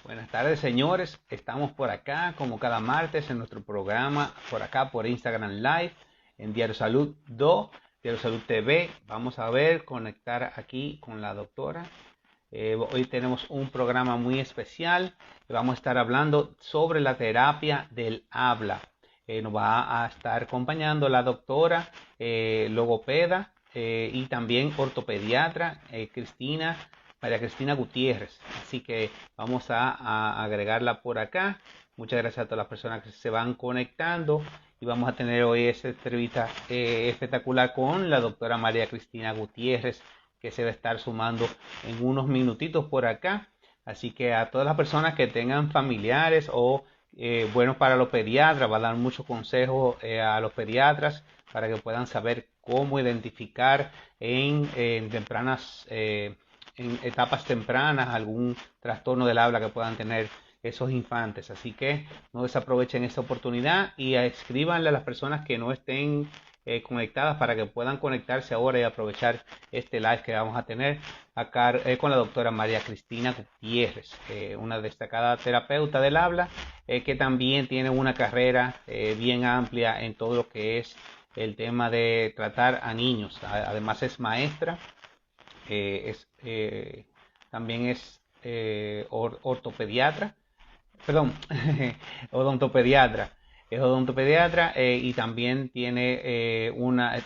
Buenas tardes, señores. Estamos por acá, como cada martes, en nuestro programa, por acá, por Instagram Live, en Diario Salud 2, Diario Salud TV. Vamos a ver, conectar aquí con la doctora. Hoy tenemos un programa muy especial. Vamos a estar hablando sobre la terapia del habla. Nos va a estar acompañando la doctora logopeda y también ortopediatra María Cristina Gutiérrez. Así que vamos a agregarla por acá. Muchas gracias a todas las personas que se van conectando y vamos a tener hoy esta entrevista espectacular con la doctora María Cristina Gutiérrez, que se va a estar sumando en unos minutitos por acá. Así que a todas las personas que tengan familiares o bueno, para los pediatras, va a dar muchos consejos a los pediatras para que puedan saber cómo identificar en tempranas en etapas tempranas algún trastorno del habla que puedan tener esos infantes. Así que no desaprovechen esta oportunidad y escríbanle a las personas que no estén conectadas para que puedan conectarse ahora y aprovechar este live que vamos a tener acá con la doctora María Cristina Gutiérrez, una destacada terapeuta del habla que también tiene una carrera bien amplia en todo lo que es el tema de tratar a niños. Además es maestra, también es ortopediatra, perdón, odontopediatra. Es odontopediatra y también tiene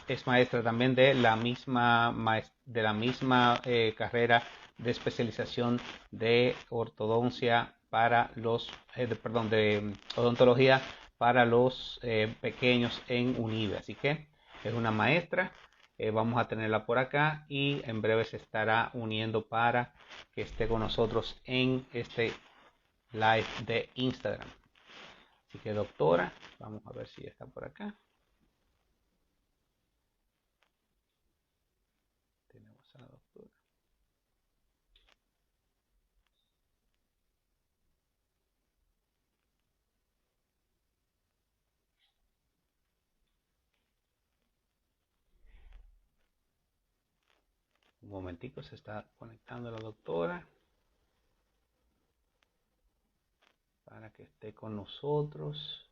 es maestra también de la misma carrera de especialización de ortodoncia para perdón, de odontología para los pequeños en UNIBE. Así que es una maestra. Vamos a tenerla por acá y en breve se estará uniendo para que esté con nosotros en este live de Instagram. Así que doctora, vamos a ver si está por acá. Tenemos a la doctora. Un momentico, se está conectando la doctora para que esté con nosotros.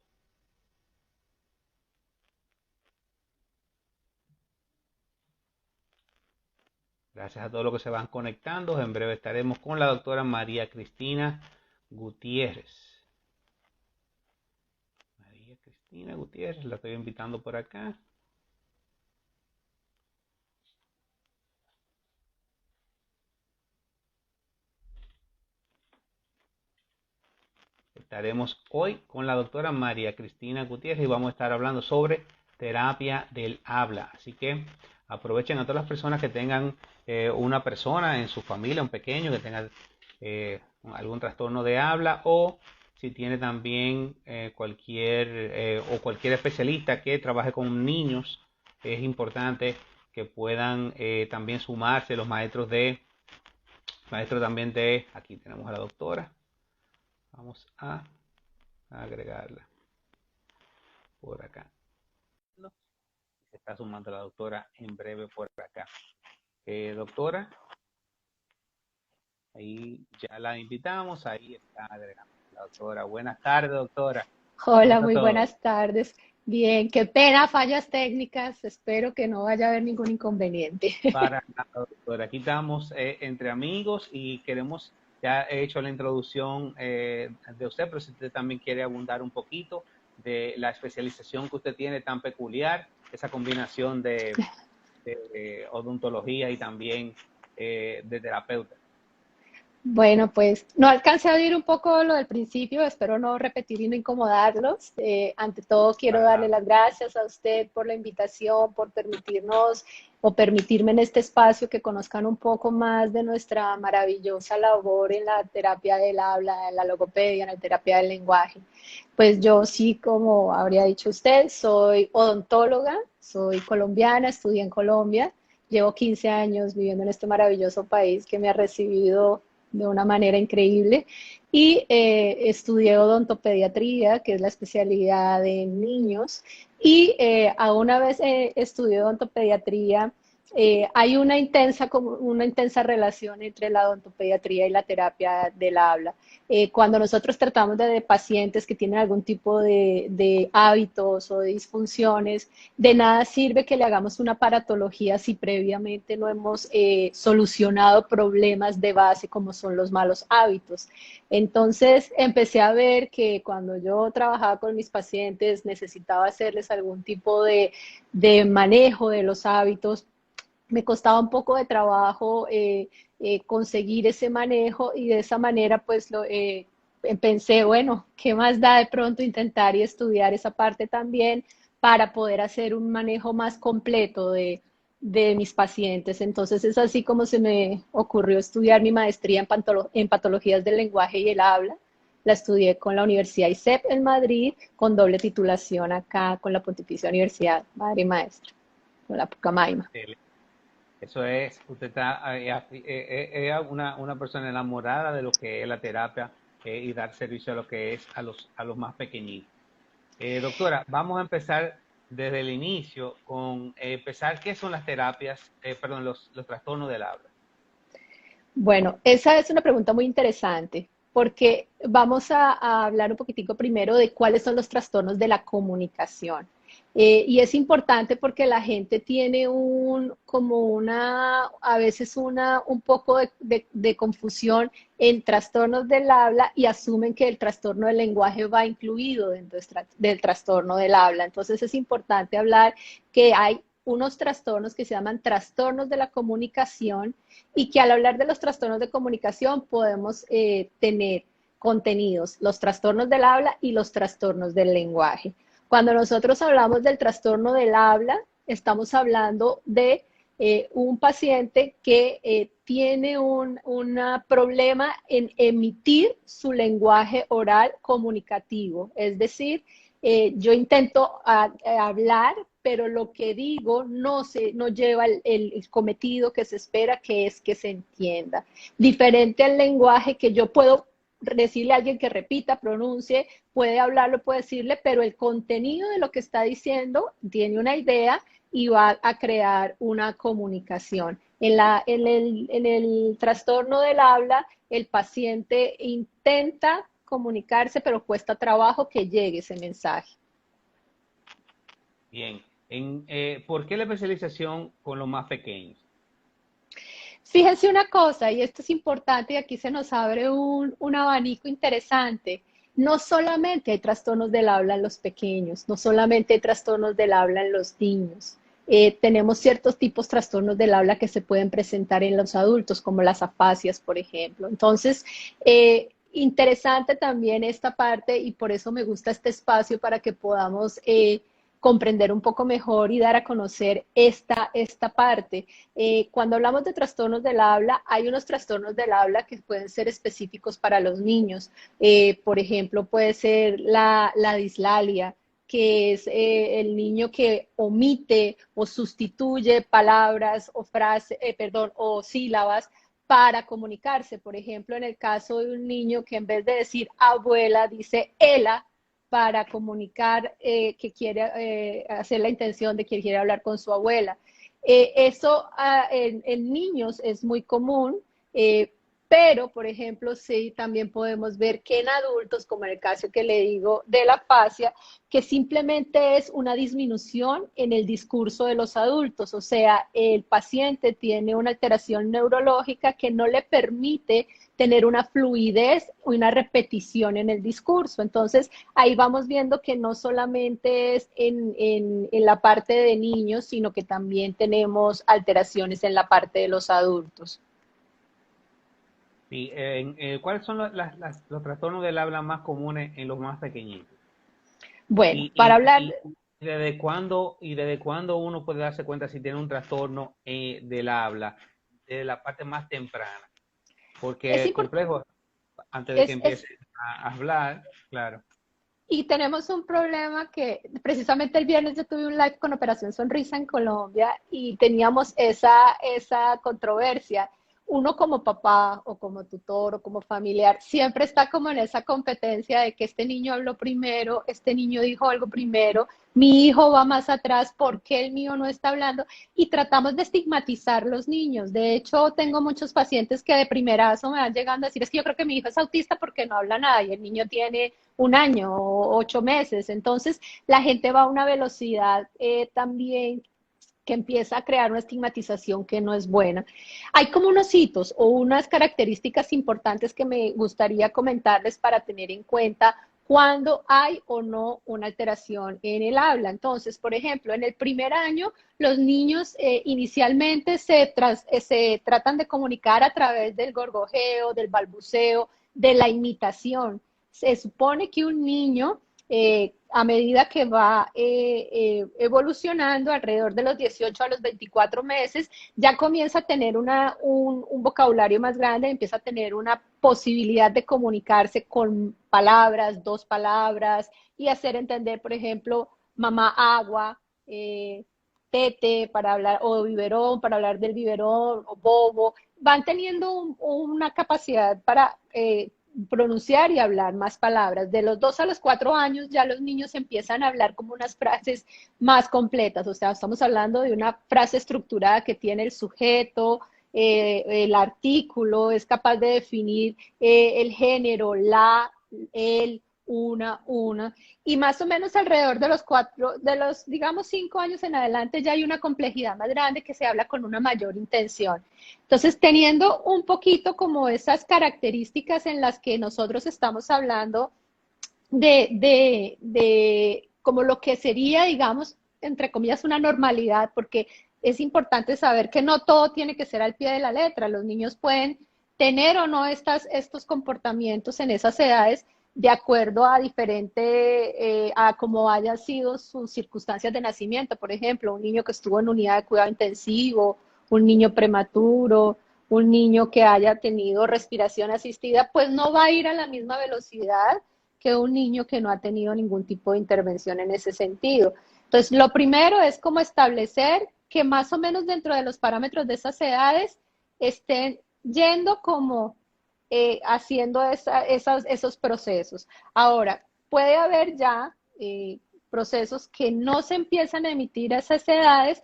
Gracias a todos los que se van conectando. En breve estaremos con la doctora María Cristina Gutiérrez. María Cristina Gutiérrez, la estoy invitando por acá. Estaremos hoy con la doctora María Cristina Gutiérrez y vamos a estar hablando sobre terapia del habla. Así que aprovechen a todas las personas que tengan una persona en su familia, un pequeño que tenga algún trastorno de habla, o si tiene también cualquier especialista que trabaje con niños. Es importante que puedan también sumarse los maestros también de, aquí tenemos a la doctora. Vamos a agregarla por acá. Se está sumando la doctora en breve por acá. Doctora, ahí ya la invitamos, ahí está agregando la doctora. Buenas tardes, doctora. ¿Cómo Hola, está muy todo? buenas tardes. Bien, qué pena, fallas técnicas. Espero que no vaya a haber ningún inconveniente. Para nada, doctora. Aquí estamos entre amigos y ya he hecho la introducción de usted, pero si usted también quiere abundar un poquito de la especialización que usted tiene tan peculiar, esa combinación de odontología y también de terapeuta. Bueno, pues no alcancé a oír un poco lo del principio, espero no repetir y no incomodarlos. Ante todo, quiero Para darle nada. las gracias a usted por la invitación, por permitirnos o permitirme en este espacio que conozcan un poco más de nuestra maravillosa labor en la terapia del habla, en la logopedia, en la terapia del lenguaje. Pues yo sí, como habría dicho usted, soy odontóloga, soy colombiana, estudié en Colombia, llevo 15 años viviendo en este maravilloso país que me ha recibido de una manera increíble y estudié odontopediatría, que es la especialidad de niños, y a una vez estudié odontopediatría, hay una intensa relación entre la odontopediatría y la terapia del habla. Cuando nosotros tratamos de pacientes que tienen algún tipo de hábitos o de disfunciones, de nada sirve que le hagamos una aparatología si previamente no hemos solucionado problemas de base como son los malos hábitos. Entonces empecé a ver que cuando yo trabajaba con mis pacientes necesitaba hacerles algún tipo de manejo de los hábitos. Me costaba un poco de trabajo conseguir ese manejo y de esa manera pues pensé, bueno, ¿qué más da de pronto intentar y estudiar esa parte también para poder hacer un manejo más completo de mis pacientes? Entonces es así como se me ocurrió estudiar mi maestría en patologías del lenguaje y el habla. La estudié con la Universidad ISEP en Madrid, con doble titulación acá con la Pontificia Universidad Madre y Maestra, con la Pucamaima. Eso es, usted está una persona enamorada de lo que es la terapia y dar servicio a lo que es a los más pequeñitos. Doctora, vamos a empezar desde el inicio con empezar qué son las terapias, perdón, los trastornos del habla. Bueno, esa es una pregunta muy interesante porque vamos a hablar un poquitico primero de cuáles son los trastornos de la comunicación. Y es importante porque la gente tiene a veces un poco de confusión en trastornos del habla y asumen que el trastorno del lenguaje va incluido dentro del trastorno del habla. Entonces es importante hablar que hay unos trastornos que se llaman trastornos de la comunicación y que al hablar de los trastornos de comunicación podemos tener contenidos, los trastornos del habla y los trastornos del lenguaje. Cuando nosotros hablamos del trastorno del habla, estamos hablando de un paciente que tiene un problema en emitir su lenguaje oral comunicativo, es decir, yo intento hablar, pero lo que digo no lleva el cometido que se espera, que es que se entienda. Diferente al lenguaje que yo puedo decirle a alguien que repita, pronuncie, puede hablarlo, puede decirle, pero el contenido de lo que está diciendo tiene una idea y va a crear una comunicación. En el trastorno del habla, el paciente intenta comunicarse, pero cuesta trabajo que llegue ese mensaje. Bien, ¿por qué la especialización con los más pequeños? Fíjense una cosa, y esto es importante, y aquí se nos abre un abanico interesante. No solamente hay trastornos del habla en los pequeños, no solamente hay trastornos del habla en los niños. Tenemos ciertos tipos de trastornos del habla que se pueden presentar en los adultos, como las afasias, por ejemplo. Entonces, interesante también esta parte y por eso me gusta este espacio para que podamos comprender un poco mejor y dar a conocer esta parte. Cuando hablamos de trastornos del habla, hay unos trastornos del habla que pueden ser específicos para los niños. Por ejemplo, puede ser la dislalia, que es el niño que omite o sustituye palabras o frases, perdón, o sílabas para comunicarse. Por ejemplo, en el caso de un niño que en vez de decir abuela, dice ela, para comunicar que quiere hacer la intención de que quiere hablar con su abuela. Eso en niños es muy común, pero, por ejemplo, sí, también podemos ver que en adultos, como en el caso que le digo de la afasia, que simplemente es una disminución en el discurso de los adultos, o sea, el paciente tiene una alteración neurológica que no le permite tener una fluidez o una repetición en el discurso. Entonces, ahí vamos viendo que no solamente es en la parte de niños, sino que también tenemos alteraciones en la parte de los adultos. Sí, ¿cuáles son los trastornos del habla más comunes en los más pequeñitos? Bueno, para hablar, Desde cuándo uno puede darse cuenta si tiene un trastorno del habla, de la parte más temprana? Porque es es importante, complejo antes de que es empiece a hablar, claro. y tenemos un problema que precisamente el viernes yo tuve un live con Operación Sonrisa en Colombia y teníamos esa controversia. uno como papá o como tutor o como familiar siempre está como en esa competencia de que este niño habló primero, este niño dijo algo primero, mi hijo va más atrás, ¿por qué el mío no está hablando? Y tratamos de estigmatizar los niños. De hecho, tengo muchos pacientes que de primerazo me van llegando a decir, es que yo creo que mi hijo es autista porque no habla nada y el niño tiene 1 año o 8 meses. Entonces, la gente va a una velocidad también que empieza a crear una estigmatización que no es buena. Hay como unos hitos o unas características importantes que me gustaría comentarles para tener en cuenta cuando hay o no una alteración en el habla. Entonces, por ejemplo, en el primer año, los niños inicialmente se tratan de comunicar a través del gorgojeo, del balbuceo, de la imitación. Se supone que un niño a medida que va evolucionando alrededor de los 18 a los 24 meses, ya comienza a tener un vocabulario más grande, empieza a tener una posibilidad de comunicarse con palabras, 2 palabras, y hacer entender, por ejemplo, mamá agua, tete para hablar, o biberón para hablar del biberón, o bobo. Van teniendo una capacidad para pronunciar y hablar más palabras. De los 2 a los 4 años ya los niños empiezan a hablar como unas frases más completas, o sea, estamos hablando de una frase estructurada que tiene el sujeto, el artículo, es capaz de definir el género, la, el, una, y más o menos alrededor de digamos 5 años en adelante ya hay una complejidad más grande que se habla con una mayor intención. Entonces, teniendo un poquito como esas características en las que nosotros estamos hablando de como lo que sería, digamos, entre comillas, una normalidad, porque es importante saber que no todo tiene que ser al pie de la letra. Los niños pueden tener o no estos comportamientos en esas edades de acuerdo a a cómo hayan sido sus circunstancias de nacimiento. Por ejemplo, un niño que estuvo en unidad de cuidado intensivo, un niño prematuro, un niño que haya tenido respiración asistida, pues no va a ir a la misma velocidad que un niño que no ha tenido ningún tipo de intervención en ese sentido. Entonces, lo primero es como establecer que más o menos dentro de los parámetros de esas edades estén yendo como haciendo esos procesos. Ahora, puede haber ya procesos que no se empiezan a emitir a esas edades.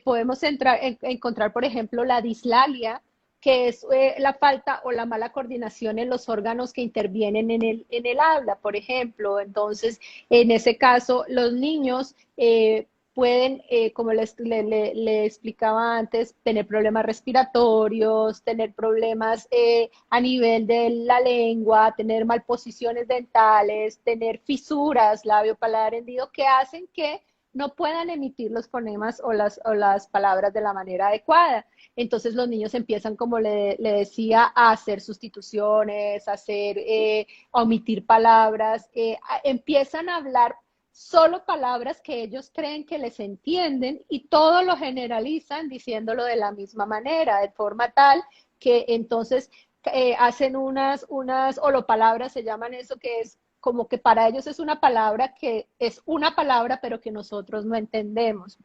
Podemos encontrar, por ejemplo, la dislalia, que es la falta o la mala coordinación en los órganos que intervienen en el habla, por ejemplo. Entonces, en ese caso, los niños pueden, como le explicaba antes, tener problemas respiratorios, tener problemas a nivel de la lengua, tener malposiciones dentales, tener fisuras labio-paladar hendido que hacen que no puedan emitir los fonemas o las palabras de la manera adecuada. Entonces los niños empiezan, como le decía, a hacer sustituciones, a omitir palabras, empiezan a hablar solo palabras que ellos creen que les entienden y todo lo generalizan diciéndolo de la misma manera, de forma tal que entonces hacen unas holopalabras, se llaman eso, que es como que para ellos es una palabra que es una palabra, pero que nosotros no entendemos,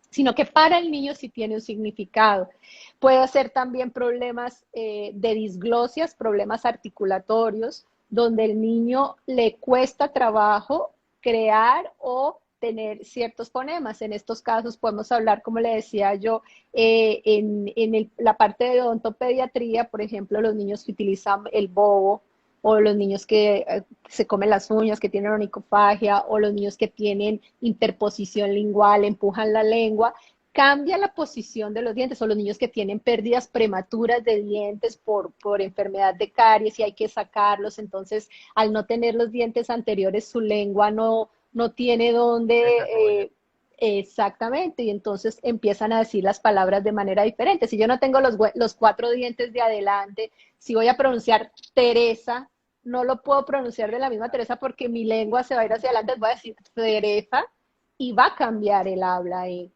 sino que para el niño sí tiene un significado. Puede ser también problemas de disglosias, problemas articulatorios, donde el niño le cuesta trabajo crear o tener ciertos fonemas. En estos casos podemos hablar, como le decía yo, la parte de odontopediatría, por ejemplo, los niños que utilizan el bobo, o los niños que se comen las uñas, que tienen onicofagia, o los niños que tienen interposición lingual, empujan la lengua, cambia la posición de los dientes, o los niños que tienen pérdidas prematuras de dientes por enfermedad de caries y hay que sacarlos, entonces al no tener los dientes anteriores, su lengua no tiene dónde... Exactamente, y entonces empiezan a decir las palabras de manera diferente. Si yo no tengo los 4 dientes de adelante, si voy a pronunciar Teresa, no lo puedo pronunciar de la misma Teresa porque mi lengua se va a ir hacia adelante, voy a decir Teresa y va a cambiar el habla ahí.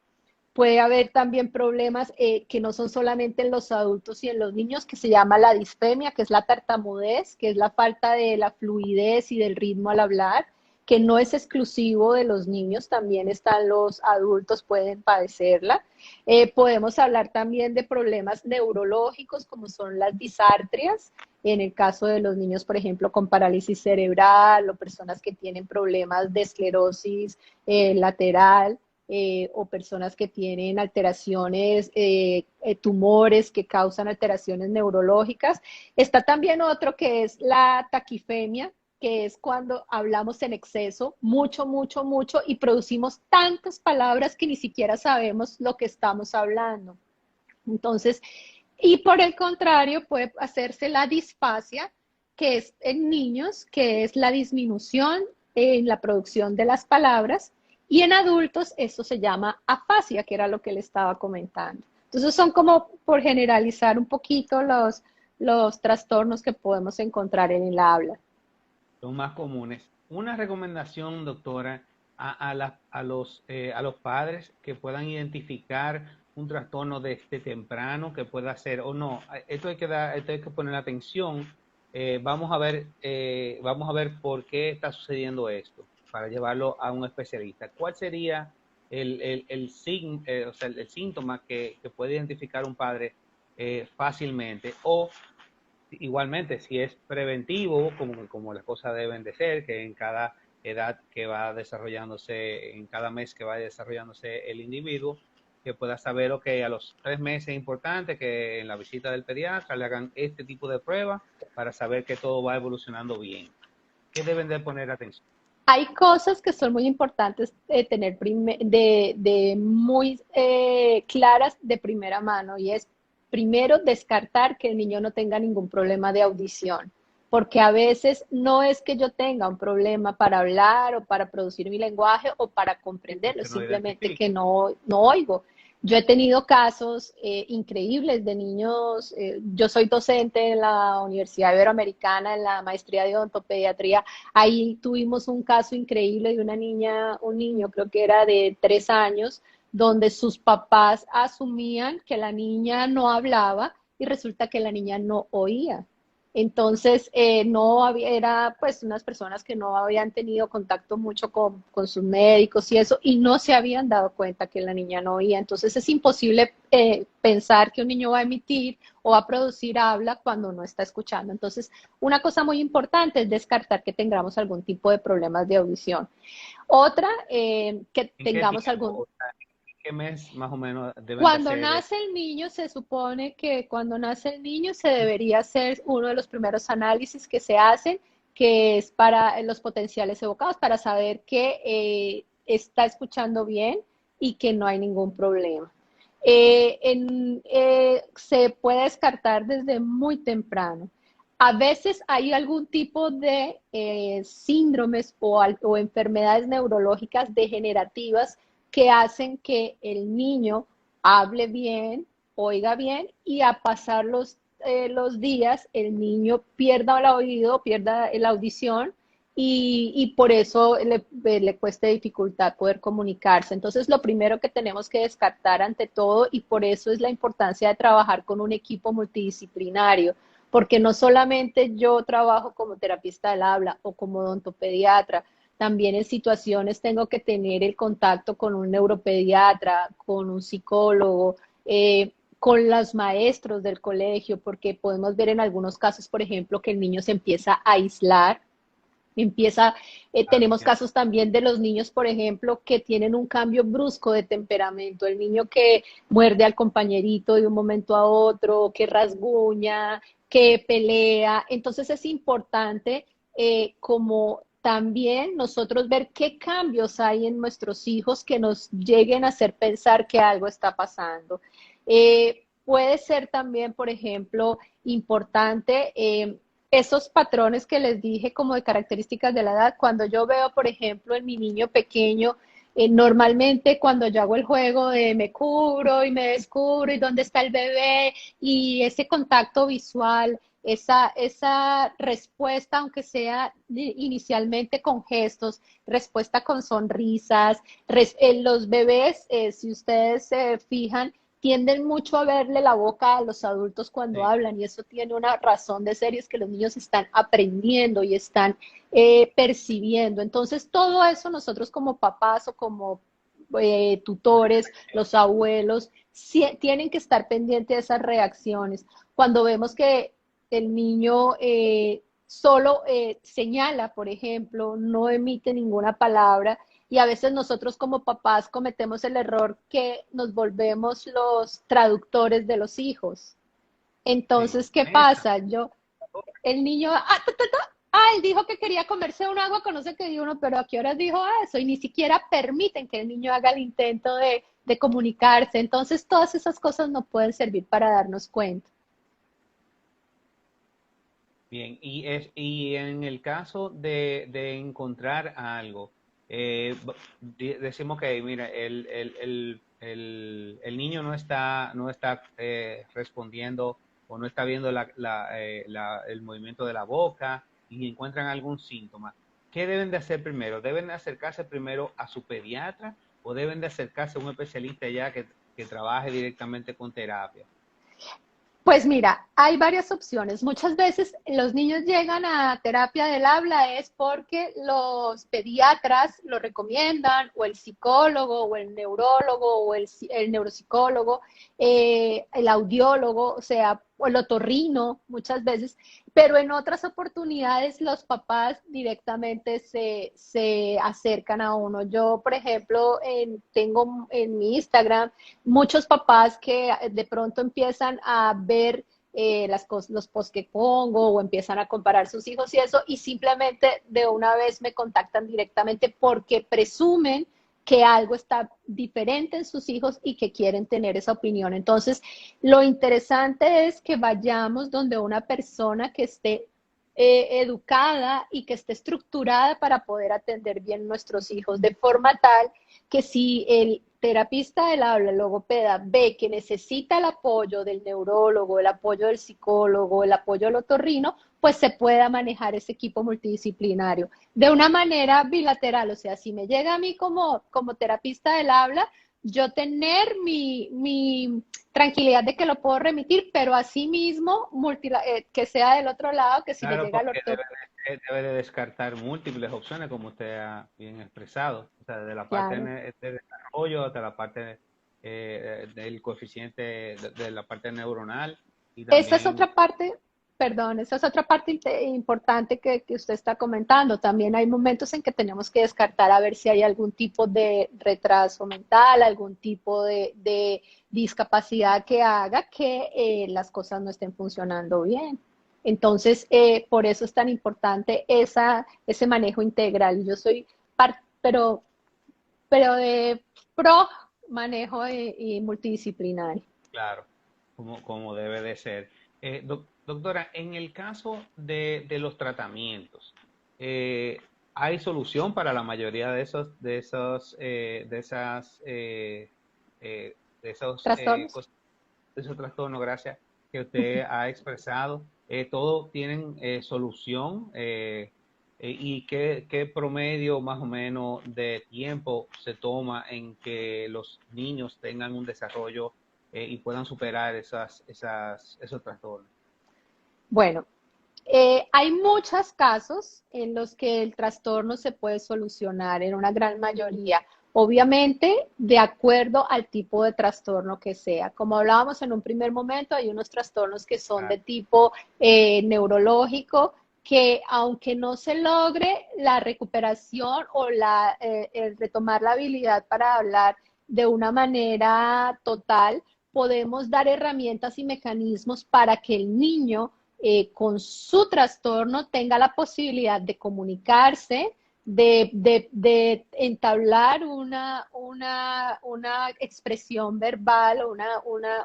Puede haber también problemas que no son solamente en los adultos y en los niños, que se llama la disfemia, que es la tartamudez, que es la falta de la fluidez y del ritmo al hablar. que no es exclusivo de los niños, también están los adultos, pueden padecerla. Podemos hablar también de problemas neurológicos como son las disartrias, en el caso de los niños, por ejemplo, con parálisis cerebral o personas que tienen problemas de esclerosis lateral. O personas que tienen alteraciones, tumores que causan alteraciones neurológicas. Está también otro que es la taquifemia, que es cuando hablamos en exceso, mucho, mucho, mucho, y producimos tantas palabras que ni siquiera sabemos lo que estamos hablando. Entonces, y por el contrario, puede hacerse la disfasia, que es en niños, que es la disminución en la producción de las palabras, y en adultos eso se llama afasia, que era lo que le estaba comentando. Entonces son como por generalizar un poquito los trastornos que podemos encontrar en el habla. Son más comunes. Una recomendación, doctora, a los padres que puedan identificar un trastorno desde temprano que pueda ser o no. Esto hay que poner atención. Vamos a ver por qué está sucediendo esto para llevarlo a un especialista. ¿Cuál sería o sea, el síntoma que puede identificar un padre fácilmente? O igualmente, si es preventivo, como las cosas deben de ser, que en cada edad que va desarrollándose, en cada mes que va desarrollándose el individuo, que pueda saber, ok, a los 3 meses es importante que en la visita del pediatra le hagan este tipo de pruebas para saber que todo va evolucionando bien. ¿Qué deben de poner atención? Hay cosas que son muy importantes de tener de muy claras de primera mano y es primero descartar que el niño no tenga ningún problema de audición, porque a veces no es que yo tenga un problema para hablar o para producir mi lenguaje o para comprenderlo, Que no simplemente identifique. que no oigo. Yo he tenido casos increíbles de niños, yo soy docente en la Universidad Iberoamericana en la maestría de odontopediatría. Ahí tuvimos un caso increíble de una niña, un niño, creo que era de 3 años, donde sus papás asumían que la niña no hablaba y resulta que la niña no oía. Entonces, no había, era pues unas personas que no habían tenido contacto mucho con sus médicos y eso, y no se habían dado cuenta que la niña no oía. Entonces, es imposible pensar que un niño va a emitir o va a producir habla cuando no está escuchando. Entonces, una cosa muy importante es descartar que tengamos algún tipo de problemas de audición. Otra, que ¿En qué tengamos tiempo? algún... O sea, ¿en qué mes más o menos deben de Cuando hacer? nace el niño, se supone que cuando nace el niño se debería hacer uno de los primeros análisis que se hacen, que es para los potenciales evocados, para saber que está escuchando bien y que no hay ningún problema. Se puede descartar desde muy temprano. A veces hay algún tipo de síndromes o enfermedades neurológicas degenerativas que hacen que el niño hable bien, oiga bien y a pasar los días el niño pierda el oído, pierda la audición y por eso le cueste dificultad poder comunicarse. Entonces, lo primero que tenemos que descartar ante todo, y por eso es la importancia de trabajar con un equipo multidisciplinario, porque no solamente yo trabajo como terapista del habla o como odontopediatra, también en situaciones tengo que tener el contacto con un neuropediatra, con un psicólogo, con los maestros del colegio, porque podemos ver en algunos casos, por ejemplo, que el niño se empieza a aislar. Claro, Tenemos casos también de los niños, por ejemplo, que tienen un cambio brusco de temperamento, el niño que muerde al compañerito de un momento a otro, que rasguña, que pelea. Entonces es importante como también nosotros ver qué cambios hay en nuestros hijos que nos lleguen a hacer pensar que algo está pasando. Puede ser también, por ejemplo, importante esos patrones que les dije como de características de la edad. Cuando yo veo, por ejemplo, en mi niño pequeño, normalmente cuando yo hago el juego de me cubro y me descubro y dónde está el bebé y ese contacto visual, esa respuesta, aunque sea inicialmente con gestos, respuesta con sonrisas, los bebés, si ustedes se fijan, tienden mucho a verle la boca a los adultos cuando Sí. hablan y eso tiene una razón de ser y es que los niños están aprendiendo y están percibiendo. Entonces, todo eso nosotros como papás o como tutores, los abuelos, tienen que estar pendientes de esas reacciones. Cuando vemos que el niño solo señala, por ejemplo, no emite ninguna palabra, y a veces nosotros como papás cometemos el error que nos volvemos los traductores de los hijos. Sí. Entonces, ¿qué Esa. pasa? El niño, él dijo que quería comerse un agua con no sé qué dio uno, pero ¿a qué horas dijo eso? Y ni siquiera permiten que el niño haga el intento de comunicarse. Entonces, todas esas cosas no pueden servir para darnos cuenta. Bien, y en el caso de encontrar algo, decimos que, mira, el niño no está respondiendo o no está viendo el movimiento de la boca y encuentran algún síntoma. ¿Qué deben de hacer primero? ¿Deben de acercarse primero a su pediatra o deben de acercarse a un especialista ya que trabaje directamente con terapia? Pues mira, hay varias opciones. Muchas veces los niños llegan a terapia del habla es porque los pediatras lo recomiendan, o el psicólogo, o el neurólogo, o el neuropsicólogo, el audiólogo, o sea, o el otorrino, muchas veces, pero en otras oportunidades los papás directamente se acercan a uno. Yo, por ejemplo, tengo en mi Instagram muchos papás que de pronto empiezan a ver los posts que pongo o empiezan a comparar sus hijos y eso, y simplemente de una vez me contactan directamente porque presumen que algo está diferente en sus hijos y que quieren tener esa opinión. Entonces, lo interesante es que vayamos donde una persona que esté educada y que esté estructurada para poder atender bien nuestros hijos, de forma tal que si el terapista del habla, el logopeda, ve que necesita el apoyo del neurólogo, el apoyo del psicólogo, el apoyo del otorrino, pues se pueda manejar ese equipo multidisciplinario de una manera bilateral. O sea, si me llega a mí como terapista del habla, yo tener mi tranquilidad de que lo puedo remitir, pero asimismo que sea del otro lado, que si le Claro, llega al porque orto, debe de descartar múltiples opciones, como usted ha bien expresado, o sea, de la parte claro. de desarrollo hasta la parte del coeficiente de la parte neuronal y Esa es también, otra parte, perdón, esa es otra parte importante que usted está comentando. También hay momentos en que tenemos que descartar a ver si hay algún tipo de retraso mental, algún tipo de discapacidad que haga que las cosas no estén funcionando bien. Entonces, por eso es tan importante ese manejo integral. Yo soy pero de pro manejo y multidisciplinario. claro, como debe de ser. Doctora, en el caso de los tratamientos, ¿hay solución para la mayoría ¿Trastornos? de esos trastornos, gracias, que usted ha expresado? ¿Todos tienen solución? ¿Y qué promedio más o menos de tiempo se toma en que los niños tengan un desarrollo y puedan superar esos trastornos? Bueno, hay muchos casos en los que el trastorno se puede solucionar, en una gran mayoría. Obviamente, de acuerdo al tipo de trastorno que sea. Como hablábamos en un primer momento, hay unos trastornos que son de Claro, tipo neurológico, que aunque no se logre la recuperación o el retomar la habilidad para hablar de una manera total, podemos dar herramientas y mecanismos para que el niño con su trastorno tenga la posibilidad de comunicarse, de entablar una expresión verbal o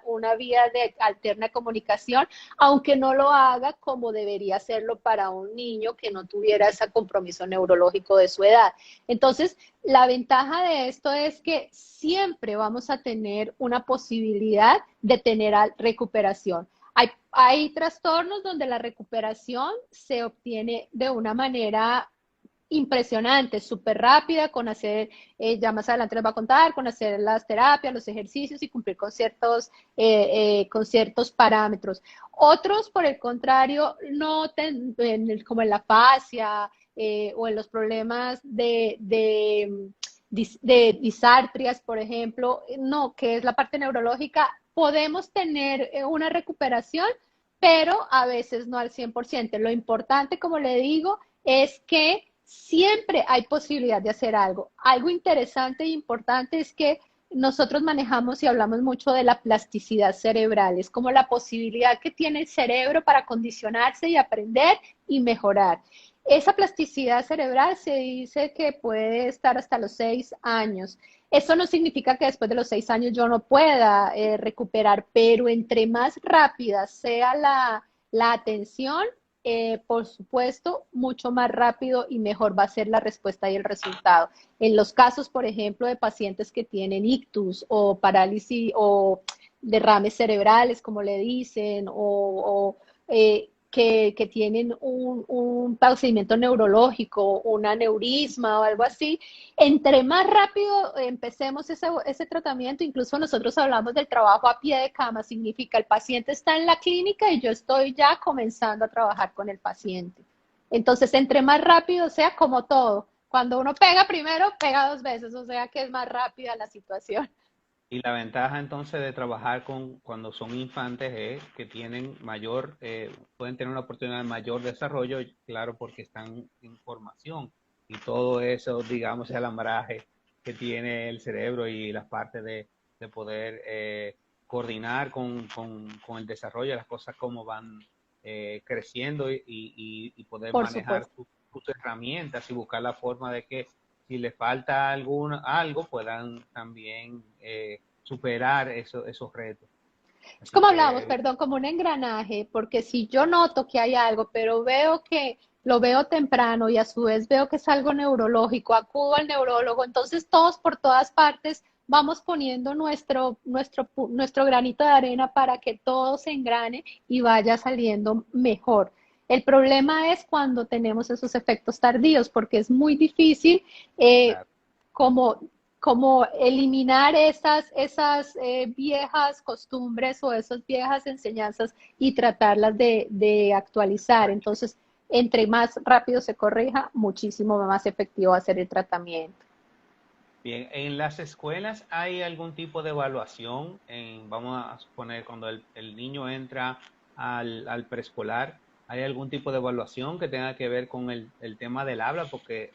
una vía de alterna comunicación, aunque no lo haga como debería hacerlo para un niño que no tuviera ese compromiso neurológico de su edad. Entonces, la ventaja de esto es que siempre vamos a tener una posibilidad de tener recuperación. Hay trastornos donde la recuperación se obtiene de una manera impresionante, súper rápida, con hacer, ya más adelante les va a contar, con hacer las terapias, los ejercicios y cumplir con ciertos parámetros. Otros, por el contrario, no como en la fascia o en los problemas de disartrias, por ejemplo, no, que es la parte neurológica, podemos tener una recuperación, pero a veces no al 100%. Lo importante, como le digo, es que siempre hay posibilidad de hacer algo. Algo interesante e importante es que nosotros manejamos y hablamos mucho de la plasticidad cerebral, es como la posibilidad que tiene el cerebro para condicionarse y aprender y mejorar. Esa plasticidad cerebral se dice que puede estar hasta los 6 años. Eso no significa que después de los 6 años yo no pueda recuperar, pero entre más rápida sea la atención, por supuesto, mucho más rápido y mejor va a ser la respuesta y el resultado. En los casos, por ejemplo, de pacientes que tienen ictus o parálisis o derrames cerebrales, como le dicen, que tienen un procedimiento neurológico, un aneurisma o algo así, entre más rápido empecemos ese tratamiento, incluso nosotros hablamos del trabajo a pie de cama, significa el paciente está en la clínica y yo estoy ya comenzando a trabajar con el paciente. Entonces, entre más rápido sea, como todo, cuando uno pega primero, pega dos veces, o sea que es más rápida la situación. Y la ventaja entonces de trabajar con cuando son infantes es que tienen mayor, pueden tener una oportunidad de mayor desarrollo, claro, porque están en formación y todo eso, digamos, el alambraje que tiene el cerebro y las partes de poder coordinar con el desarrollo de las cosas como van creciendo y poder Por manejar supuesto. sus herramientas y buscar la forma de que si les falta algo, puedan también superar esos retos. Es Así como hablábamos, que, perdón, como un engranaje, porque si yo noto que hay algo, pero veo que lo veo temprano y a su vez veo que es algo neurológico, acudo al neurólogo, entonces todos por todas partes vamos poniendo nuestro granito de arena para que todo se engrane y vaya saliendo mejor. El problema es cuando tenemos esos efectos tardíos, porque es muy difícil eh, claro, como como eliminar esas viejas costumbres o esas viejas enseñanzas y tratarlas de actualizar. correcto. Entonces, entre más rápido se corrija, muchísimo más efectivo va a ser el tratamiento. Bien, en las escuelas hay algún tipo de evaluación, vamos a suponer, cuando el niño entra al preescolar, ¿hay algún tipo de evaluación que tenga que ver con el tema del habla? Porque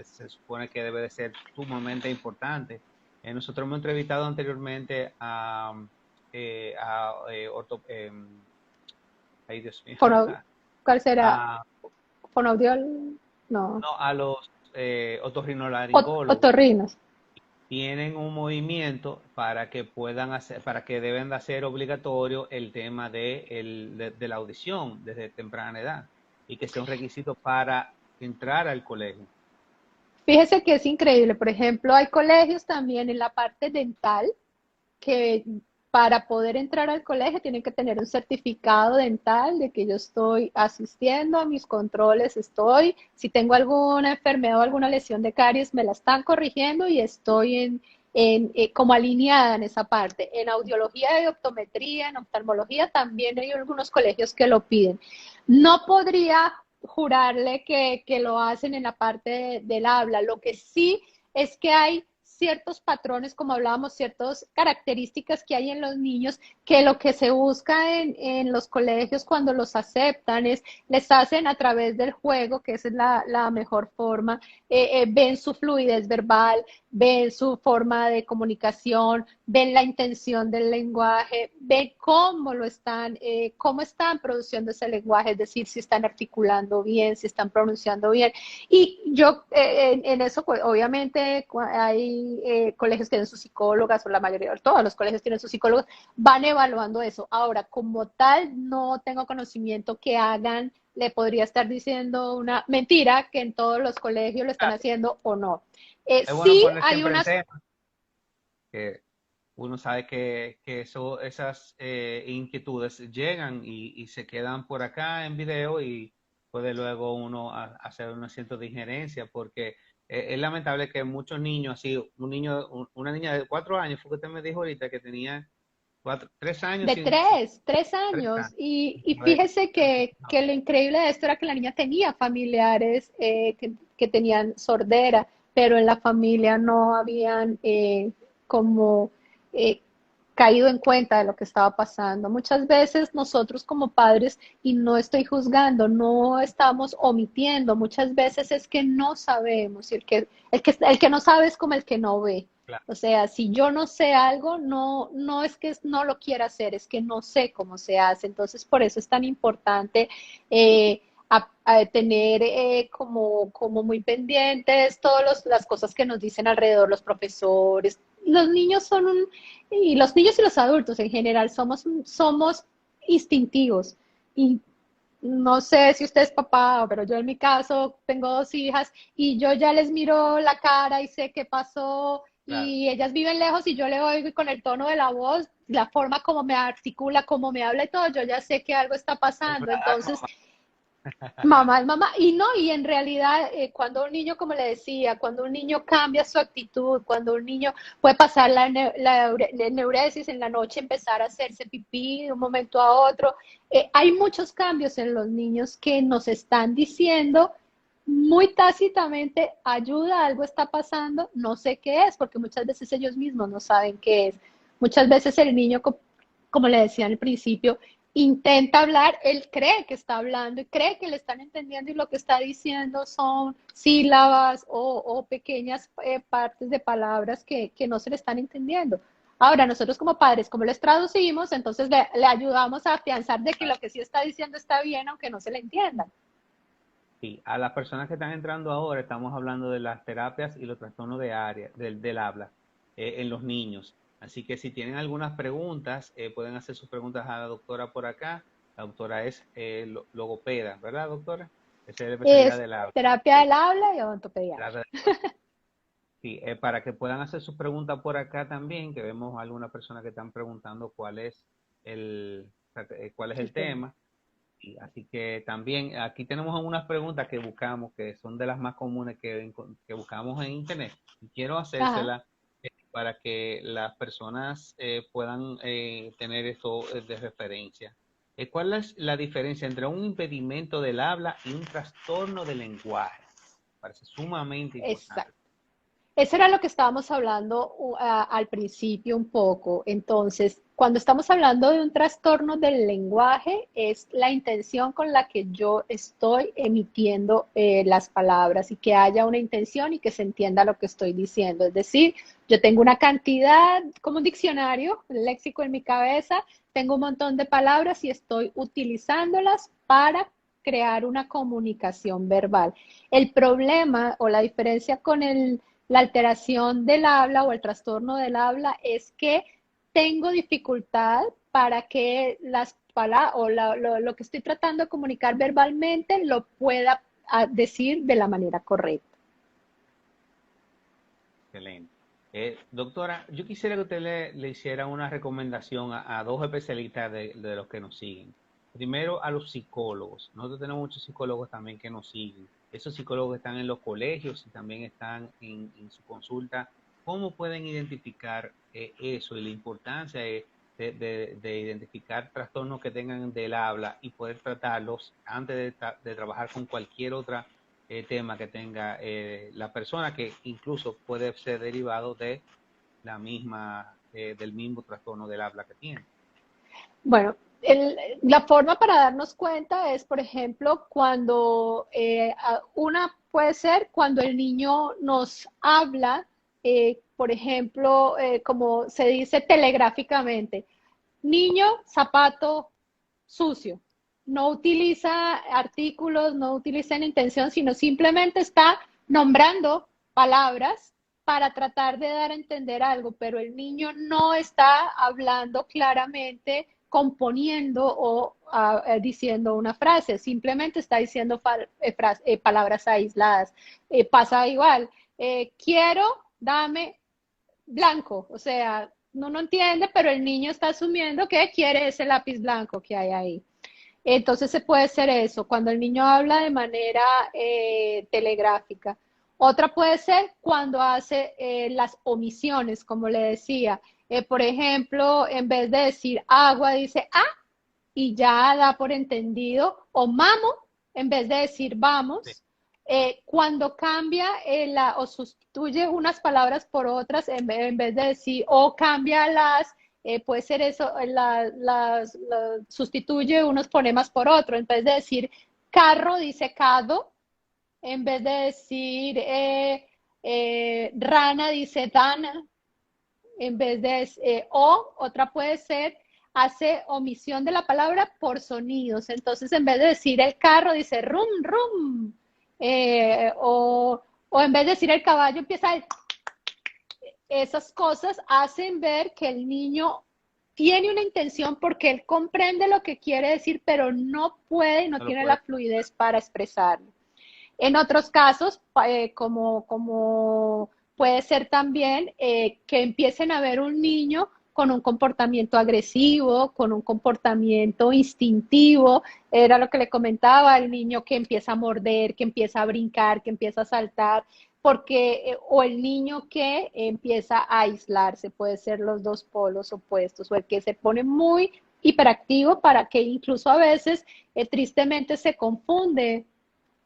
se supone que debe de ser sumamente importante. Nosotros hemos entrevistado anteriormente ay Dios mío, Fono, ¿Cuál será? a, ¿Fonoaudiol? No. no, a los otorrinolaringólogos Otorrinos. tienen un movimiento para que puedan hacer, para que deben de hacer obligatorio el tema de la audición desde temprana edad y que sea un requisito para entrar al colegio. Fíjese que es increíble. Por ejemplo, hay colegios también en la parte dental que para poder entrar al colegio tienen que tener un certificado dental de que yo estoy asistiendo a mis controles, si tengo alguna enfermedad o alguna lesión de caries, me la están corrigiendo y estoy como alineada en esa parte. En audiología y optometría, en oftalmología también hay algunos colegios que lo piden. No podría jurarle que lo hacen en la parte del habla. Lo que sí es que hay ciertos patrones, como hablábamos, ciertas características que hay en los niños, que lo que se busca en los colegios cuando los aceptan es, les hacen a través del juego, que esa es la mejor forma, ven su fluidez verbal, ven su forma de comunicación, ven la intención del lenguaje, ven cómo están produciendo ese lenguaje, es decir, si están articulando bien, si están pronunciando bien. Y yo en eso, pues, obviamente, hay colegios que tienen sus psicólogas, o la mayoría, todos los colegios tienen sus psicólogos, van evaluando eso. Ahora, como tal, no tengo conocimiento que hagan, le podría estar diciendo una mentira que en todos los colegios lo están Claro, haciendo o no. es bueno Sí poner hay siempre el unas, tema, que uno sabe que esas inquietudes llegan y se quedan por acá en video puede luego uno hacer una cierta digerencia, porque es lamentable que muchos niños, así, una niña de 4 años, fue que usted me dijo ahorita que tenía 3 años De sin 3 años. 3 años. Y fíjese que lo increíble de esto era que la niña tenía familiares que tenían sordera, pero en la familia no habían como eh, caído en cuenta de lo que estaba pasando. Muchas veces nosotros como padres, y no estoy juzgando, no estamos omitiendo, muchas veces es que no sabemos, y el que no sabe es como el que no ve. Claro. O sea, si yo no sé algo, no es que no lo quiera hacer, es que no sé cómo se hace. Entonces, por eso es tan importante a tener como muy pendientes todas las cosas que nos dicen alrededor los profesores. Los niños y los niños y los adultos en general somos instintivos. Y no sé si usted es papá, pero yo en mi caso tengo 2 hijas y yo ya les miro la cara y sé qué pasó Claro. y ellas viven lejos y yo le oigo y con el tono de la voz, la forma como me articula, como me habla y todo, yo ya sé que algo está pasando. Entonces, mamá es mamá. Y no, y en realidad, cuando un niño, como le decía, cuando un niño cambia su actitud, cuando un niño puede pasar la neuresis en la noche, empezar a hacerse pipí de un momento a otro, hay muchos cambios en los niños que nos están diciendo muy tácitamente, ayuda, algo está pasando, no sé qué es, porque muchas veces ellos mismos no saben qué es. Muchas veces el niño, como le decía al principio, intenta hablar, él cree que está hablando y cree que le están entendiendo y lo que está diciendo son sílabas o pequeñas partes de palabras que no se le están entendiendo. Ahora, nosotros como padres, como les traducimos, entonces le ayudamos a afianzar de que lo que sí está diciendo está bien, aunque no se le entienda. Sí, a las personas que están entrando ahora, estamos hablando de las terapias y los trastornos de área, del habla en los niños. Así que si tienen algunas preguntas, pueden hacer sus preguntas a la doctora por acá. La doctora es logopeda, ¿verdad, doctora? Esa es la especialidad Es del habla. terapia Sí, del habla y odontopedia. terapia sí, para que puedan hacer sus preguntas por acá también, que vemos algunas personas que están preguntando cuál es El el tema. tema. Y así que también aquí tenemos algunas preguntas que buscamos, que son de las más comunes que buscamos en internet. Y quiero Ajá. hacérselas para que las personas puedan tener esto de referencia. ¿Cuál es la diferencia entre un impedimento del habla y un trastorno del lenguaje? Parece sumamente importante. Exacto. Eso era lo que estábamos hablando al principio un poco. Entonces, cuando estamos hablando de un trastorno del lenguaje, es la intención con la que yo estoy emitiendo las palabras y que haya una intención y que se entienda lo que estoy diciendo. Es decir, yo tengo una cantidad, como un diccionario, un léxico en mi cabeza, tengo un montón de palabras y estoy utilizándolas para crear una comunicación verbal. El problema o la diferencia con la alteración del habla o el trastorno del habla es que tengo dificultad para que las palabras o lo que estoy tratando de comunicar verbalmente lo pueda decir de la manera correcta. Excelente. Doctora, yo quisiera que usted le hiciera una recomendación a dos especialistas de los que nos siguen. Primero, a los psicólogos. Nosotros tenemos muchos psicólogos también que nos siguen. Esos psicólogos están en los colegios y también están en su consulta. ¿Cómo pueden identificar eso y la importancia de identificar trastornos que tengan del habla y poder tratarlos antes de trabajar con cualquier otra tema que tenga la persona, que incluso puede ser derivado de del mismo trastorno del habla que tiene? Bueno, la forma para darnos cuenta es, por ejemplo, cuando una puede ser cuando el niño nos habla, por ejemplo, como se dice telegráficamente, niño, zapato sucio. No utiliza artículos, no utiliza en intención, sino simplemente está nombrando palabras para tratar de dar a entender algo, pero el niño no está hablando claramente, componiendo o diciendo una frase, simplemente está diciendo palabras aisladas. Pasa igual, quiero, dame blanco, o sea, no entiende, pero el niño está asumiendo que quiere ese lápiz blanco que hay ahí. Entonces se puede ser eso, cuando el niño habla de manera telegráfica. Otra puede ser cuando hace las omisiones, como le decía. Por ejemplo, en vez de decir agua, dice ah y ya da por entendido, o mamo, en vez de decir Sí. vamos. Cuando cambia o sustituye unas palabras por otras, en vez de decir, o cambia puede ser eso, sustituye unos fonemas por otros, en vez de decir carro, dice cado, en vez de decir rana, dice dana, en vez de, o otra puede ser, hace omisión de la palabra por sonidos. Entonces, en vez de decir el carro, dice rum, rum. O en vez de decir el caballo, empieza el... Esas cosas hacen ver que el niño tiene una intención porque él comprende lo que quiere decir, pero no puede, no No lo tiene la puede. fluidez para expresarlo. En otros casos, como puede ser también que empiecen a ver un niño con un comportamiento agresivo, con un comportamiento instintivo, era lo que le comentaba, el niño que empieza a morder, que empieza a brincar, que empieza a saltar, porque, o el niño que empieza a aislarse, puede ser los dos polos opuestos, o el que se pone muy hiperactivo para que incluso a veces tristemente se confunde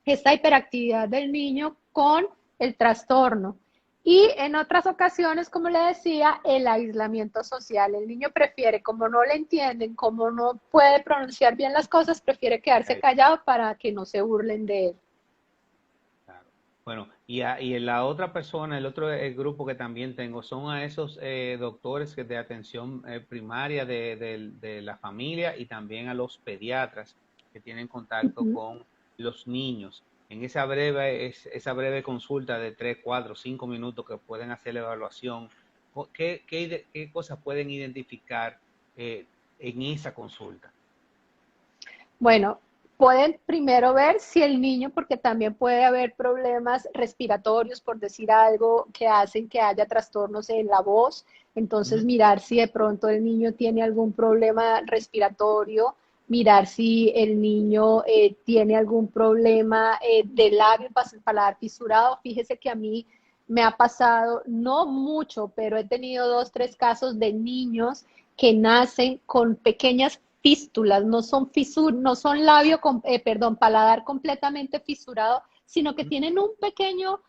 esta hiperactividad del niño con el trastorno. Y en otras ocasiones, como le decía, el aislamiento social. El niño prefiere, como no le entienden, como no puede pronunciar bien las cosas, prefiere quedarse Ahí, callado para que no se burlen de él. claro. Bueno, y la otra persona, el otro grupo que también tengo, son a esos doctores de atención primaria de la familia y también a los pediatras que tienen Uh contacto -huh. con los niños. En esa breve consulta de 3, 4, 5 minutos que pueden hacer la evaluación, ¿qué cosas pueden identificar en esa consulta? Bueno, pueden primero ver si el niño, porque también puede haber problemas respiratorios, por decir algo, que hacen que haya trastornos en la voz. Entonces, Ujú. mirar si de pronto el niño tiene algún problema respiratorio, mirar si el niño tiene algún problema de labio, paladar fisurado. Fíjese que a mí me ha pasado, no mucho, pero he tenido 2, 3 casos de niños que nacen con pequeñas fístulas, no son perdón, paladar completamente fisurado, sino que tienen un pequeño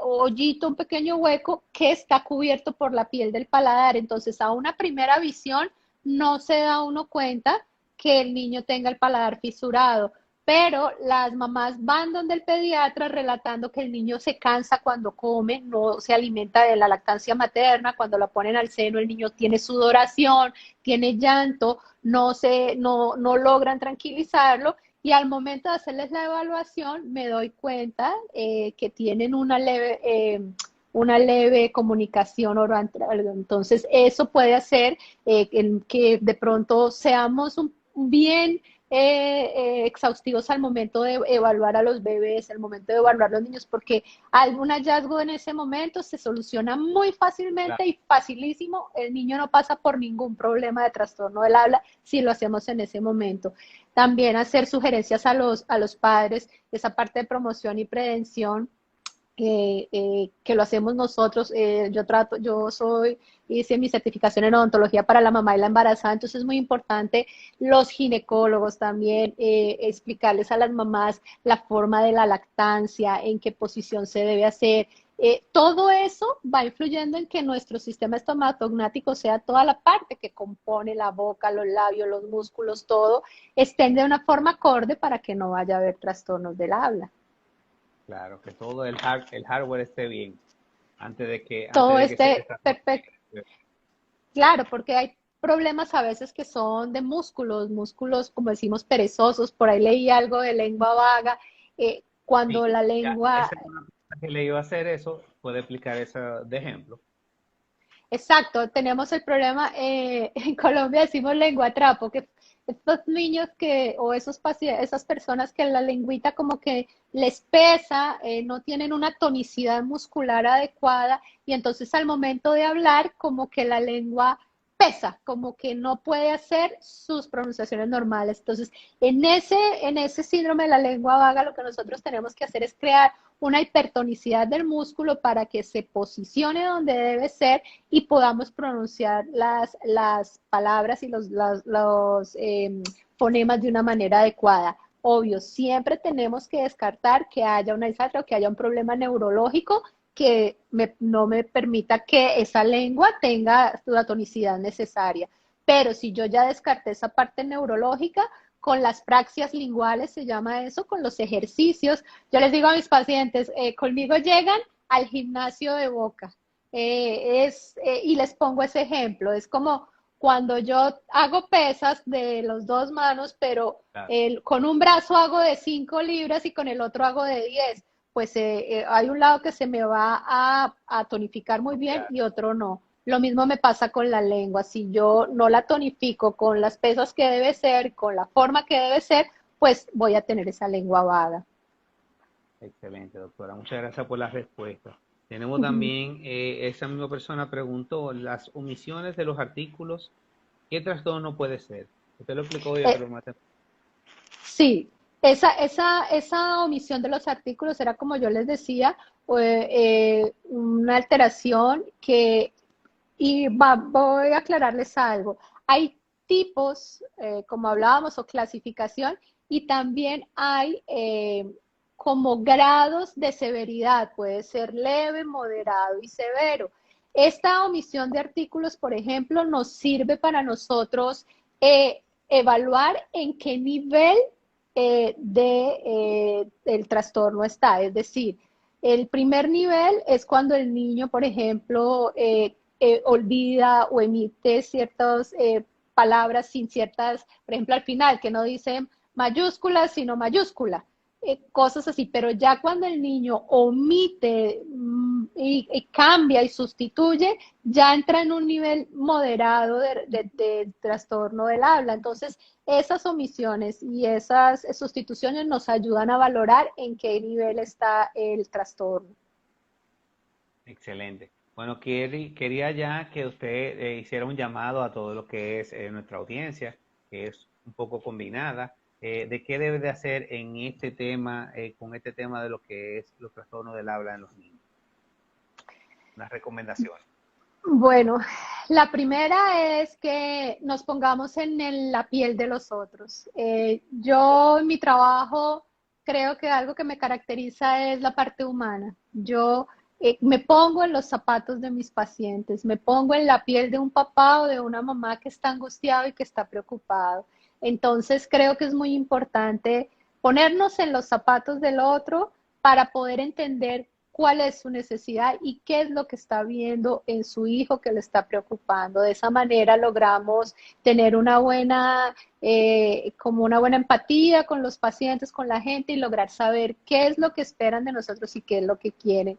hoyito, un pequeño hueco que está cubierto por la piel del paladar. Entonces, a una primera visión no se da uno cuenta que el niño tenga el paladar fisurado, pero las mamás van donde el pediatra relatando que el niño se cansa cuando come, no se alimenta de la lactancia materna, cuando la ponen al seno el niño tiene sudoración, tiene llanto, no logran tranquilizarlo y al momento de hacerles la evaluación me doy cuenta que tienen una leve comunicación oral. Entonces eso puede hacer que de pronto seamos bien exhaustivos al momento de evaluar a los bebés, al momento de evaluar a los niños, porque algún hallazgo en ese momento se soluciona muy fácilmente y facilísimo. El niño no pasa por ningún problema de trastorno del habla si lo hacemos en ese momento. También hacer sugerencias a los padres, esa parte de promoción y prevención que lo hacemos nosotros. Hice mi certificación en odontología para la mamá y la embarazada, entonces es muy importante los ginecólogos también, explicarles a las mamás la forma de la lactancia, en qué posición se debe hacer. Todo eso va influyendo en que nuestro sistema estomatognático, sea toda la parte que compone la boca, los labios, los músculos, todo, estén de una forma acorde para que no vaya a haber trastornos del habla. Claro, que todo el hardware esté bien antes Todo de que se esté desarrolle. perfecto. Claro, porque hay problemas a veces que son de músculos, como decimos, perezosos. Por ahí leí algo de lengua vaga. Sí, Cuando la ya, lengua, esa es una persona que le iba a hacer eso, puede explicar eso de ejemplo. exacto, tenemos el problema, en Colombia decimos lengua trapo, que estos niños o esas personas que la lengüita como que les pesa, no tienen una tonicidad muscular adecuada y entonces al momento de hablar como que la lengua pesa, como que no puede hacer sus pronunciaciones normales. Entonces, en ese síndrome de la lengua vaga, lo que nosotros tenemos que hacer es crear una hipertonicidad del músculo para que se posicione donde debe ser y podamos pronunciar las palabras y los fonemas de una manera adecuada. Obvio, siempre tenemos que descartar que haya una disartria o que haya un problema neurológico que no me permita que esa lengua tenga la tonicidad necesaria. Pero si yo ya descarté esa parte neurológica, con las praxias linguales se llama eso, con los ejercicios, yo les digo a mis pacientes, conmigo llegan al gimnasio de boca. Y les pongo ese ejemplo, es como cuando yo hago pesas de los dos manos, pero Claro. con un brazo hago de 5 libras y con el otro hago de 10, pues hay un lado que se me va a tonificar muy bien y otro no. Lo mismo me pasa con la lengua. Si yo no la tonifico con las pesas que debe ser, con la forma que debe ser, pues voy a tener esa lengua vaga. Excelente, doctora. Muchas gracias por la respuesta. Tenemos también, esa misma persona preguntó, las omisiones de los artículos, ¿qué trastorno puede ser? Usted lo explicó ya, Eh, pero más. Sí, esa omisión de los artículos era, como yo les decía, una alteración que, voy a aclararles algo. Hay tipos, como hablábamos, o clasificación, y también hay como grados de severidad. Puede ser leve, moderado y severo. Esta omisión de artículos, por ejemplo, nos sirve para nosotros evaluar en qué nivel el trastorno está. Es decir, el primer nivel es cuando el niño, por ejemplo, olvida o emite ciertas palabras sin ciertas, por ejemplo, al final, que no dicen mayúsculas, sino mayúscula. Cosas así, pero ya cuando el niño omite y cambia y sustituye, ya entra en un nivel moderado de trastorno del habla. Entonces, esas omisiones y esas sustituciones nos ayudan a valorar en qué nivel está el trastorno. Excelente. Bueno, quería ya que usted hiciera un llamado a todo lo que es nuestra audiencia, que es un poco combinada, de qué debe de hacer en este tema, con este tema de lo que es los trastornos del habla en los niños. Unas recomendaciones. Bueno, la primera es que nos pongamos la piel de los otros. Yo en mi trabajo creo que algo que me caracteriza es la parte humana. Yo me pongo en los zapatos de mis pacientes, me pongo en la piel de un papá o de una mamá que está angustiado y que está preocupado. Entonces creo que es muy importante ponernos en los zapatos del otro para poder entender cuál es su necesidad y qué es lo que está viendo en su hijo que le está preocupando. De esa manera logramos tener una buena, como una buena empatía con los pacientes, con la gente y lograr saber qué es lo que esperan de nosotros y qué es lo que quieren.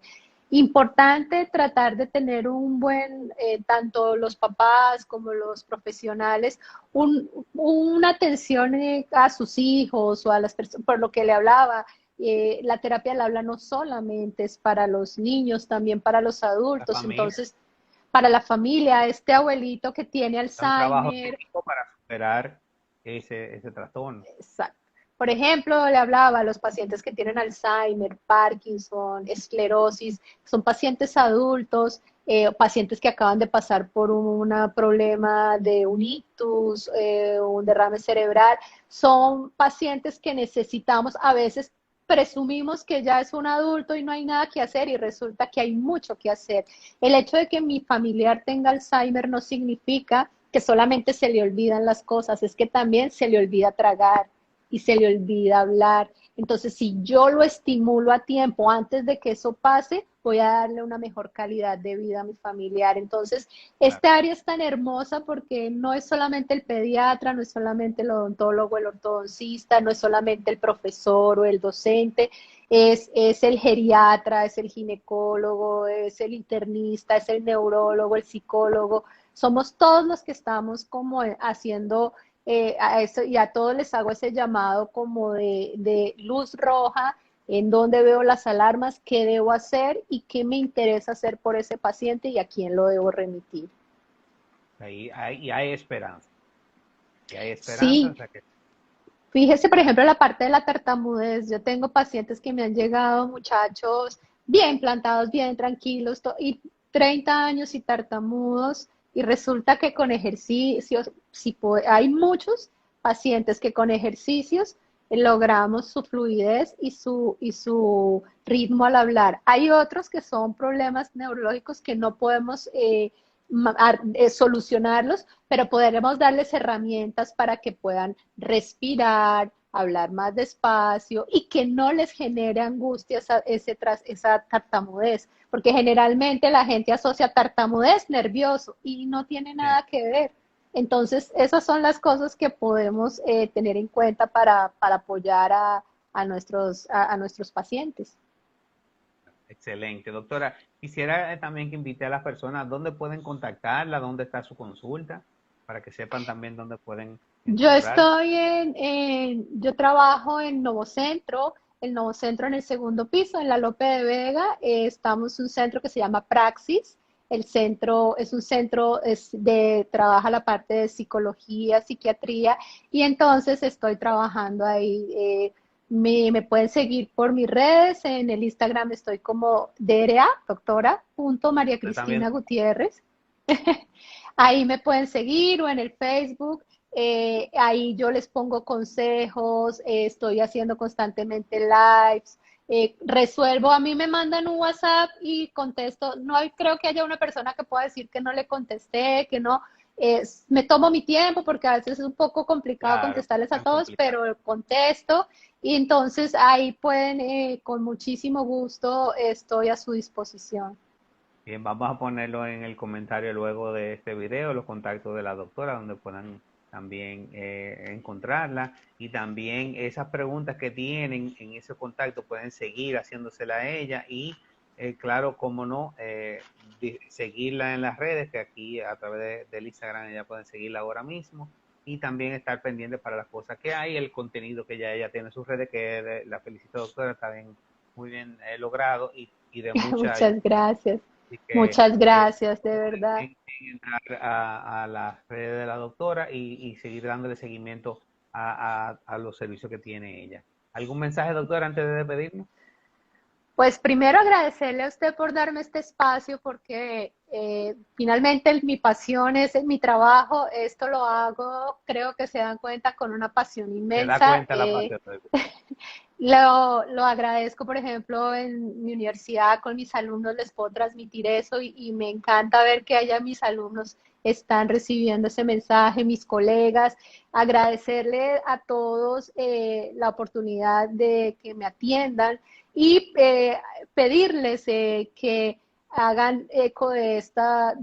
Importante tratar de tener un buen, tanto los papás como los profesionales, una atención a sus hijos o a las personas, por lo que le hablaba, la terapia del habla no solamente es para los niños, también para los La adultos. familia, Entonces, para la familia, este abuelito que tiene da un trabajo Alzheimer, técnico para superar ese trastorno. exacto. Por ejemplo, le hablaba a los pacientes que tienen Alzheimer, Parkinson, esclerosis, son pacientes adultos, pacientes que acaban de pasar por un problema de un ictus, un derrame cerebral, son pacientes que necesitamos, a veces presumimos que ya es un adulto y no hay nada que hacer y resulta que hay mucho que hacer. El hecho de que mi familiar tenga Alzheimer no significa que solamente se le olvidan las cosas, es que también se le olvida tragar y se le olvida hablar. Entonces, si yo lo estimulo a tiempo antes de que eso pase, voy a darle una mejor calidad de vida a mi familiar. Entonces, Claro. esta área es tan hermosa porque no es solamente el pediatra, no es solamente el odontólogo, el ortodoncista, no es solamente el profesor o el docente, es el geriatra, es el ginecólogo, es el internista, es el neurólogo, el psicólogo. Somos todos los que estamos como haciendo a eso, y a todos les hago ese llamado como de luz roja, en dónde veo las alarmas, qué debo hacer y qué me interesa hacer por ese paciente y a quién lo debo remitir. Y hay esperanza. Y hay esperanza, o Sí, sea que fíjese, por ejemplo, la parte de la tartamudez. Yo tengo pacientes que me han llegado, muchachos bien plantados, bien tranquilos, y 30 años y tartamudos, y resulta que con ejercicios, hay muchos pacientes que con ejercicios logramos su fluidez y su ritmo al hablar. Hay otros que son problemas neurológicos que no podemos solucionarlos, pero podremos darles herramientas para que puedan respirar, hablar más despacio y que no les genere angustia esa tartamudez, porque generalmente la gente asocia tartamudez nervioso y no tiene sí, nada que ver. Entonces, esas son las cosas que podemos tener en cuenta para apoyar a nuestros pacientes. excelente. Doctora, quisiera también que invite a las personas dónde pueden contactarla, dónde está su consulta, para que sepan también dónde pueden Yo encontrar. estoy yo trabajo en Novo Centro, el Novo Centro en el segundo piso, en la Lope de Vega. Estamos en un centro que se llama Praxis. El centro es un centro trabaja la parte de psicología, psiquiatría, y entonces estoy trabajando ahí. Me pueden seguir por mis redes, en el Instagram estoy como DRA, doctora, punto María Usted también, Cristina Gutiérrez. Ahí me pueden seguir o en el Facebook. Ahí yo les pongo consejos, estoy haciendo constantemente lives, resuelvo, a mí me mandan un WhatsApp y contesto. No creo que haya una persona que pueda decir que no le contesté, que no. Me tomo mi tiempo porque a veces es un poco complicado claro, contestarles a tan todos, complicado. pero contesto y entonces ahí pueden, con muchísimo gusto, estoy a su disposición. Bien, vamos a ponerlo en el comentario luego de este video, los contactos de la doctora, donde puedan también encontrarla. Y también esas preguntas que tienen en ese contacto pueden seguir haciéndosela a ella. Y claro, como no, seguirla en las redes, que aquí a través del Instagram ya pueden seguirla ahora mismo. Y también estar pendiente para las cosas que hay, el contenido que ya ella tiene en sus redes, que la felicito doctora, está bien, muy bien logrado y de mucha ayuda. Muchas gracias. Así que Muchas gracias, de no duden verdad. en entrar a las redes de la doctora y seguir dándole seguimiento a los servicios que tiene ella. ¿Algún mensaje, doctora, antes de despedirnos? Pues primero agradecerle a usted por darme este espacio porque finalmente mi pasión es mi trabajo, esto lo hago, creo que se dan cuenta con una pasión Se da inmensa. cuenta la parte de Lo agradezco, por ejemplo, en mi universidad con mis alumnos les puedo transmitir eso y me encanta ver que allá mis alumnos están recibiendo ese mensaje, mis colegas, agradecerle a todos la oportunidad de que me atiendan y pedirles que hagan eco de esta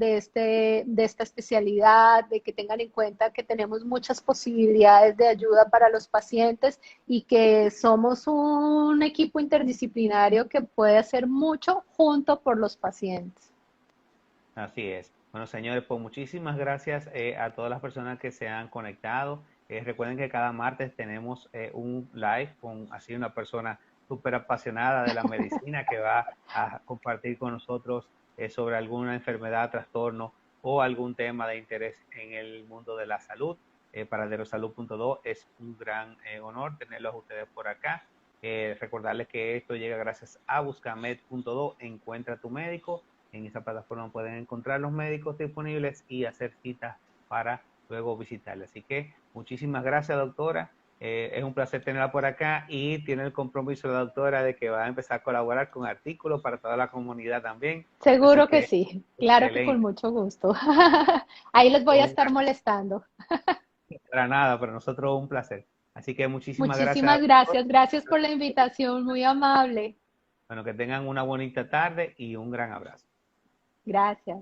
especialidad, de que tengan en cuenta que tenemos muchas posibilidades de ayuda para los pacientes y que somos un equipo interdisciplinario que puede hacer mucho junto por los pacientes. Así es. Bueno, señores, pues muchísimas gracias a todas las personas que se han conectado. Recuerden que cada martes tenemos un live con así una persona súper apasionada de la medicina que va a compartir con nosotros sobre alguna enfermedad, trastorno o algún tema de interés en el mundo de la salud. Para Derosalud.do es un gran honor tenerlos a ustedes por acá. Recordarles que esto llega gracias a Buscamed.do, encuentra tu médico. En esa plataforma pueden encontrar los médicos disponibles y hacer citas para luego visitarle. Así que muchísimas gracias, doctora. Es un placer tenerla por acá y tiene el compromiso la doctora de que va a empezar a colaborar con artículos para toda la comunidad también. Así Seguro que que sí, claro que con excelente. mucho gusto. Ahí les voy a estar molestando. Para nada, para nosotros un placer. Así que muchísimas gracias. Muchísimas gracias, gracias por la invitación, muy amable. Bueno, que tengan una bonita tarde y un gran abrazo. Gracias.